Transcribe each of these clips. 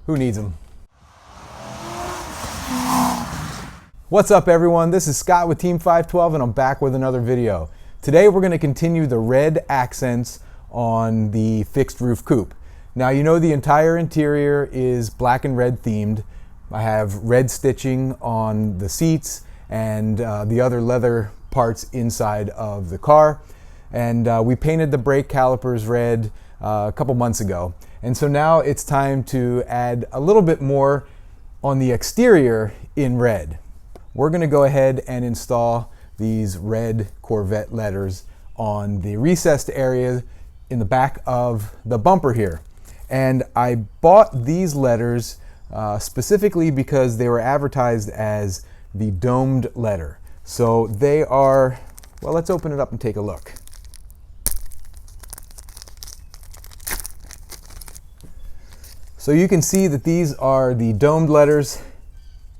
Who needs them? What's up everyone, this is Scott with Team 512 and I'm back with another video. Today we're going to continue the red accents on the fixed roof coupe. Now you know the entire interior is black and red themed. I have red stitching on the seats and the other leather parts inside of the car. And we painted the brake calipers red a couple months ago. And so now it's time to add a little bit more on the exterior in red. We're going to go ahead and install these red Corvette letters on the recessed area in the back of the bumper here. And I bought these letters specifically because they were advertised as the domed letter. So they are, well, let's open it up and take a look. So you can see that these are the domed letters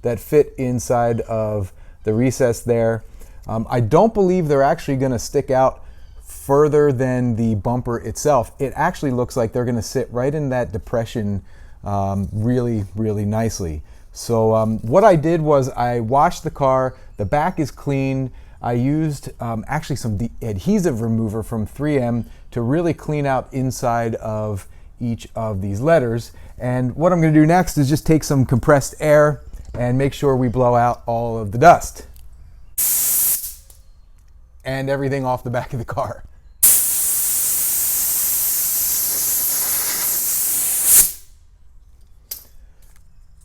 that fit inside of the recess there. I don't believe they're actually going to stick out further than the bumper itself. It actually looks like they're going to sit right in that depression really nicely. So what I did was I washed the car. The back is clean. I used actually some adhesive remover from 3M to really clean out inside of each of these letters. And what I'm going to do next is just take some compressed air and make sure we blow out all of the dust and everything off the back of the car.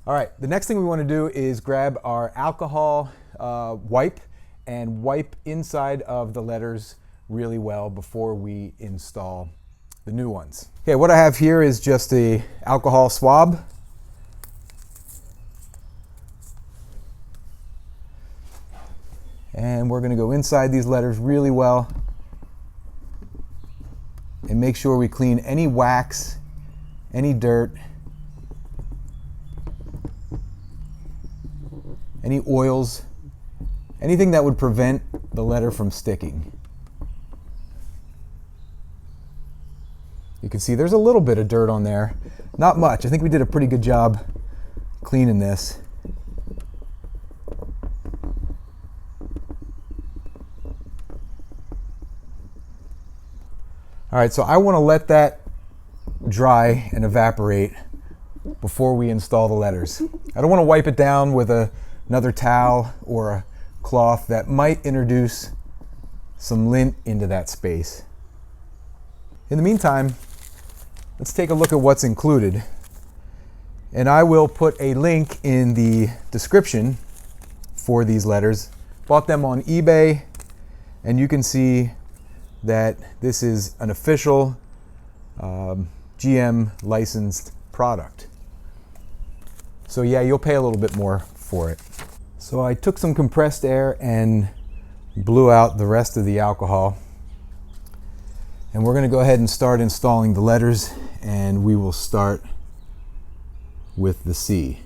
All right, the next thing we want to do is grab our alcohol wipe and wipe inside of the letters really well before we install the new ones. Okay, what I have here is just a alcohol swab. And we're going to go inside these letters really well and make sure we clean any wax, any dirt, any oils, anything that would prevent the letter from sticking. You can see there's a little bit of dirt on there. Not much. I think we did a pretty good job cleaning this. All right, so I want to let that dry and evaporate before we install the letters. I don't want to wipe it down with another towel or a cloth that might introduce some lint into that space. In the meantime, let's take a look at what's included. And I will put a link in the description for these letters. Bought them on eBay, and you can see that this is an official GM licensed product. So yeah, you'll pay a little bit more for it. So I took some compressed air and blew out the rest of the alcohol. And we're going to go ahead and start installing the letters, and we will start with the C.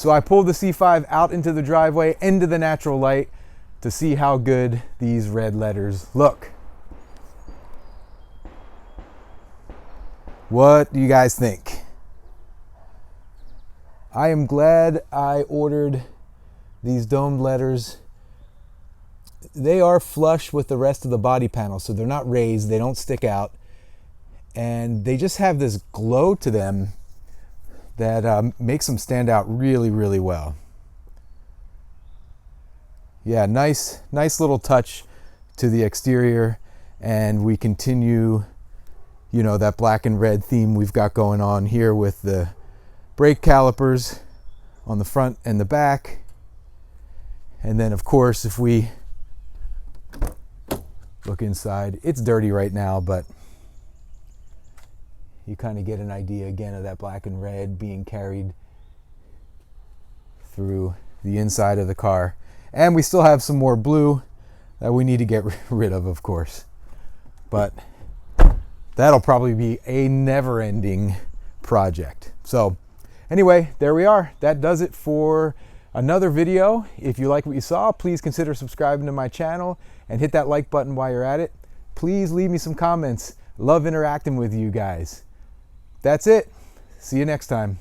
So I pulled the C5 out into the driveway, into the natural light, to see how good these red letters look. What do you guys think? I am glad I ordered these domed letters. They are flush with the rest of the body panel, so they're not raised, they don't stick out, and they just have this glow to them that makes them stand out really, really well. Yeah, nice little touch to the exterior, and we continue, you know, that black and red theme we've got going on here with the brake calipers on the front and the back. And then, of course, if we look inside, it's dirty right now, but you kind of get an idea again of that black and red being carried through the inside of the car. And we still have some more blue that we need to get rid of course. But that'll probably be a never-ending project. So anyway, there we are. That does it for another video. If you like what you saw, please consider subscribing to my channel and hit that like button while you're at it. Please leave me some comments. Love interacting with you guys. That's it. See you next time.